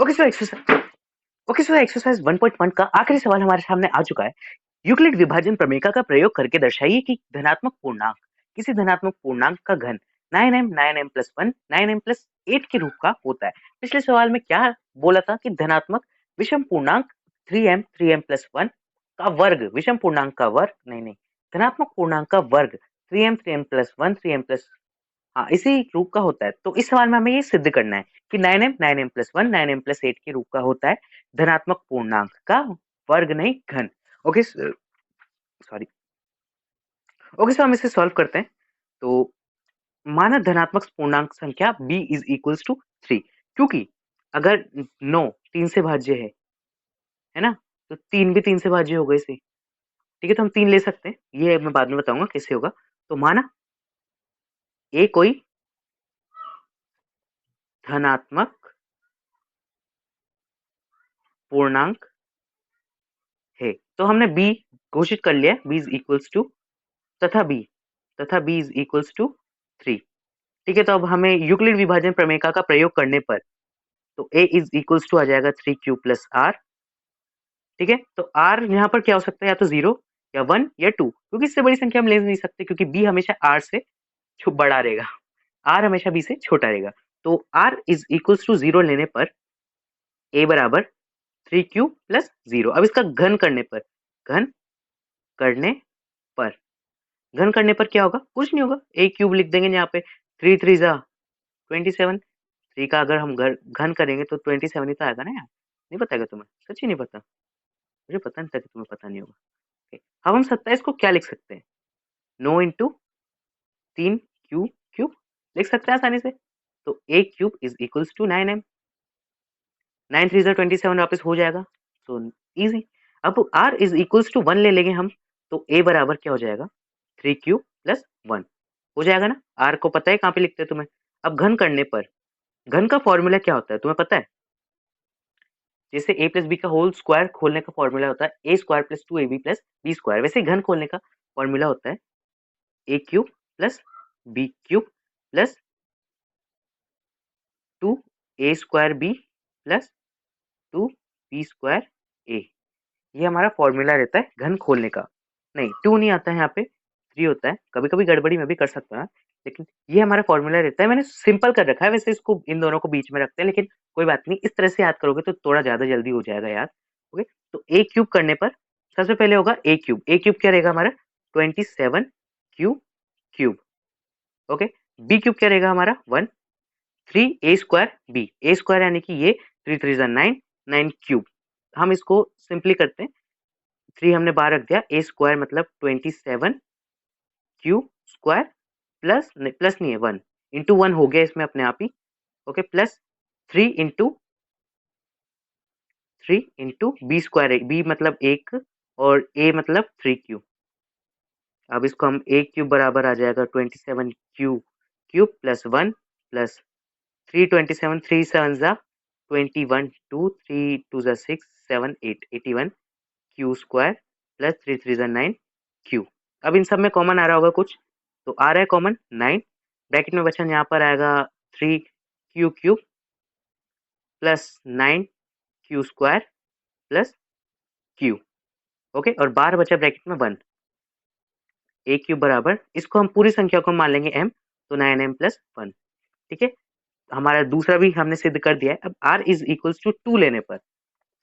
Okay so exercise 1.1 का आखिरी सवाल हमारे सामने आ चुका है। यूक्लिड विभाजन प्रमेय का प्रयोग करके दर्शाइए कि धनात्मक पूर्णांक किसी धनात्मक पूर्णांक का घन 9m प्लस 1 9m प्लस 8 के रूप का होता है। पिछले सवाल में क्या बोला था कि धनात्मक विषम पूर्णांक 3m प्लस 1 का वर्ग, विषम पूर्णांक का वर्ग नहीं, धनात्मक पूर्णांक का वर्ग 3m प्लस 1 3m प्लस, हाँ, इसी रूप का होता है। तो इस सवाल में हमें ये सिद्ध करना है कि 9m प्लस 1 9m प्लस 8 के रूप का होता है धनात्मक पूर्णांक का वर्ग, नहीं घन। Okay sorry. ओके सो हम इसे सॉल्व करते हैं। तो माना धनात्मक पूर्णांक संख्या b इज इक्वल्स टू 3, क्योंकि अगर 9 3 से भाज्य है ना, तो 3 भी 3 से भाज्य होगा इसे। ठीक है, तो हम 3 ले सकते हैं, ये मैं बाद में बताऊंगा कैसे होगा। तो माना a कोई धनात्मक पूर्णांक है, तो हमने b घोषित कर लिया, b इज इक्वल्स टू तथा b इज इक्वल्स टू 3। ठीक है, तो अब हमें यूक्लिड विभाजन प्रमेय का प्रयोग करने पर तो a इज इक्वल्स टू आ जाएगा 3q प्लस r। ठीक है, तो r यहाँ पर क्या हो सकता है, या तो 0 या 1 या 2, क्योंकि इससे बड़ी संख्या हम ले नहीं सकते, क्योंकि b हमेशा r से बड़ा रहेगा, r हमेशा b से छोटा रहेगा। तो r इज इक्वल्स टू 0 लेने पर a बराबर 3q प्लस 0। अब इसका घन करने पर घन करने पर घन करने पर क्या होगा, कुछ नहीं होगा, a क्यूब लिख देंगे यहाँ पे, 3 3 जा 27। 3 का अगर हम घन करेंगे तो 27 ही तो आएगा ना यार। नहीं बताएगा तुम्हें, सच्ची नहीं पता, मुझे पता नहीं था कि तुम्हें पता नहीं होगा। Okay. अब हम 27 को क्या लिख सकते हैं, 9 इंटू 3 क्यूब क्यूब लिख सकते हैं आसानी से। तो a cube is equals to 9m, 9 3 जा 27 वापस हो जाएगा, सो इजी। अब r इज इक्वल्स टू 1 ले लेंगे हम, तो a बराबर क्या हो जाएगा, 3 क्यूब प्लस 1 हो जाएगा ना। r को पता है कहाँ पे लिखते हैं तुम्हें। अब घन करने पर घन का फॉर्मूला क्या होता है तुम्हें पता है, जैसे a प्लस बी का होल स्क्वायर खोलने का फॉर्मूला होता है A square plus 2ab plus B square, वैसे घन खोलने का फॉर्मूला होता है A cube plus B cube plus 2a square B plus 2b square A. ये हमारा फॉर्मूला रहता है घन खोलने का। नहीं, 2 नहीं आता है यहाँ पे, 3 होता है, कभी कभी गड़बड़ी में भी कर सकता है, लेकिन ये हमारा फॉर्मूला रहता है। मैंने सिंपल कर रखा है, वैसे इसको इन दोनों को बीच में रखते हैं, लेकिन कोई बात नहीं, इस तरह से याद करोगे तो थोड़ा ज्यादा जल्दी हो जाएगा याद। ओके, तो ए क्यूब करने पर सबसे पहले होगा ए क्यूब क्या रहेगा हमारा, 27 q cube. Okay, b cube क्या रहेगा हमारा 1, 3 a square b, a square यानी कि ये 3 3 9 9 क्यूब। हम इसको सिंपली करते हैं, 3 हमने बाहर रख दिया, ए स्क्वायर मतलब 27 क्यू स्क्वायर प्लस प्लस नहीं है 1 इंटू 1 हो गया इसमें अपने आप ही। Okay, plus 3 into B square, B मतलब 1 और ए मतलब 3q। अब इसको हम ए क्यूब बराबर आ जाएगा 27 क्यू क्यूब प्लस 1 प्लस 3 27 3 7 जा 21 2 3 2 जा 6 7 8 81 क्यू स्क्वायर प्लस 3 3 जा 9 क्यू। अब इन सब में कॉमन आ रहा होगा कुछ, तो आ रहा है कॉमन 9, ब्रैकेट में बचा यहाँ पर आएगा 3 Q cube plus 9 Q square plus Q. Okay, और बाहर बचा ब्रैकेट में 1, ए क्यूब बराबर, इसको हम पूरी संख्या को मान लेंगे m, तो 9m प्लस 1। ठीक है, हमारा दूसरा भी हमने सिद्ध कर दिया है। अब r इज इक्वल्स टू 2 लेने पर,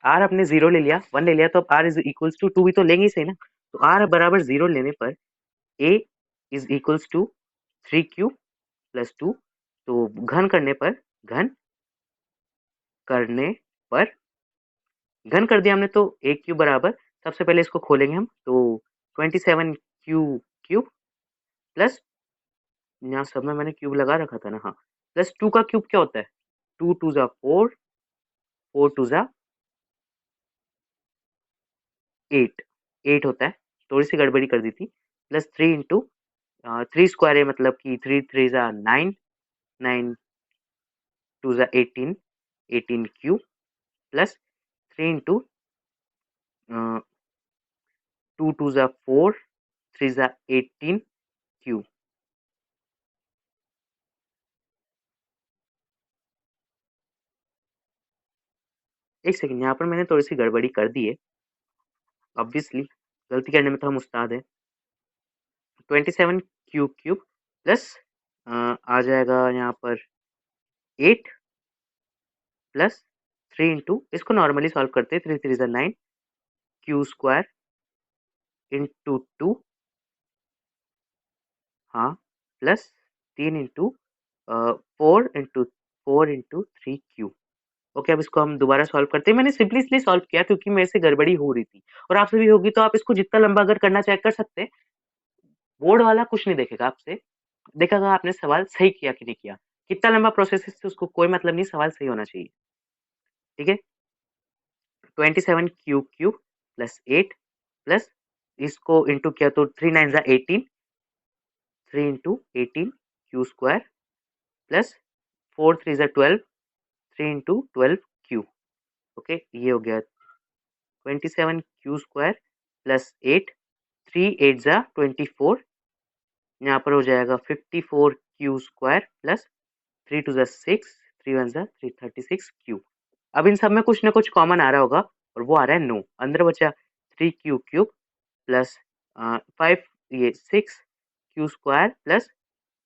r अपने 0 ले लिया 1 ले लिया, तो अब r इज इक्वल्स टू 2 भी तो लेंगे ही सही ना। तो r बराबर 0 लेने पर a is equals to 3q plus 2। तो घन करने पर घन कर दिया हमने, तो a क्यूब बराबर, सबसे पहले इसको खोलेंगे हम, तो 27 क्यू क्यूब प्लस, यहाँ सब में मैंने क्यूब लगा रखा था ना, हाँ, प्लस 2 का क्यूब क्या होता है, 2 2 जा 4 4 2 जा 8 8 होता है, थोड़ी सी गड़बड़ी कर दी थी, प्लस 3 इंटू 3 स्क्वायर है मतलब कि 3 3 जा 9 9 2 जा 18 18 क्यूब प्लस 3 इंटू 2 2 जा 4 3 जा 18 क्यूब। एक सेकंड, यहाँ पर मैंने थोड़ी सी गड़बड़ी कर दी है। ऑब्वियसली गलती करने में तो हम उस्ताद हैं। 27 क्यूब क्यूब प्लस आ जाएगा यहाँ पर 8 प्लस 3 इंटू, इसको नॉर्मली सॉल्व करते हैं, 3 3 9 क्यू स्क्वायर इंटू 2, हाँ, plus 3 into 4 into 3 Q. Okay, अब इसको हम दोबारा सॉल्व करते हैं। मैंने सिंपली इसलिए सॉल्व किया क्योंकि मेरे से गड़बड़ी हो रही थी, और आपसे भी होगी, तो आप इसको जितना लंबा अगर करना चेक कर सकते हैं। बोर्ड वाला कुछ नहीं देखेगा आपसे, देखेगा आपने सवाल सही किया कि नहीं किया। कितना लंबा प्रोसेस है उसको कोई मतलब नहीं, सवाल सही होना चाहिए। ठीक है, 27 क्यूब क्यूब प्लस 8 प्लस इसको इंटू किया तो 3 9 जा 18, 3 इंटू 18 क्यू स्क्वायर प्लस 4 3 जा 12, 3 इंटू 12 क्यू। ओके, ये हो गया 27 क्यू स्क्वायर प्लस 8, 3 8 जा 24, यहाँ पर हो जाएगा 54 क्यू स्क्वायर प्लस 3 2 जा 6, 3 1 जा 3 36 क्यू। अब इन सब में कुछ ना कुछ कॉमन आ रहा होगा, और वो आ रहा है 9। अंदर बचा 3 क्यू क्यूब प्लस 5 ये 6 क्यू स्क्वायर प्लस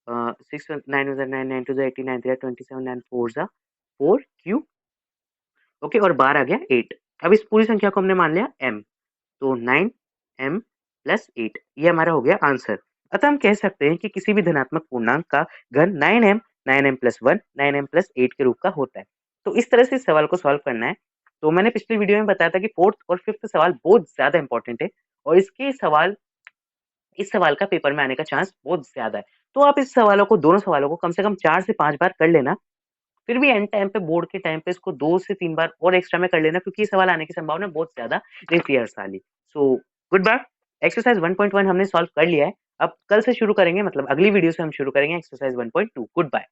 6 9 9 9 2 18 9 3 27 9 4 जा 4 क्यू। ओके, और बाहर आ गया 8। अब इस पूरी संख्या को हमने मान लिया m, तो 9m प्लस 8, ये हमारा हो गया आंसर। अतः हम कह सकते हैं कि किसी भी धनात्मक पूर्णांक का घन 9m प्लस 1 9m प्लस 8 के रूप का होता है। तो इस तरह से इस सवाल को सॉल्व करना है। तो मैंने पिछले वीडियो में बताया था कि फोर्थ और फिफ्थ सवाल बहुत ज्यादा इंपॉर्टेंट है, और इस सवाल का पेपर में आने का चांस बहुत ज्यादा है। तो आप इस सवालों को, दोनों सवालों को कम से कम 4 से 5 बार कर लेना। फिर भी एंड टाइम पे, बोर्ड के टाइम पे इसको 2 से 3 बार और एक्स्ट्रा में कर लेना, क्योंकि ये सवाल आने की संभावना बहुत ज्यादा रहती है हर साल ही। So goodbye. एक्सरसाइज 1.1 हमने सॉल्व कर लिया है। अब कल से शुरू करेंगे, मतलब अगली वीडियो से हम शुरू करेंगे एक्सरसाइज 1.2। Good bye.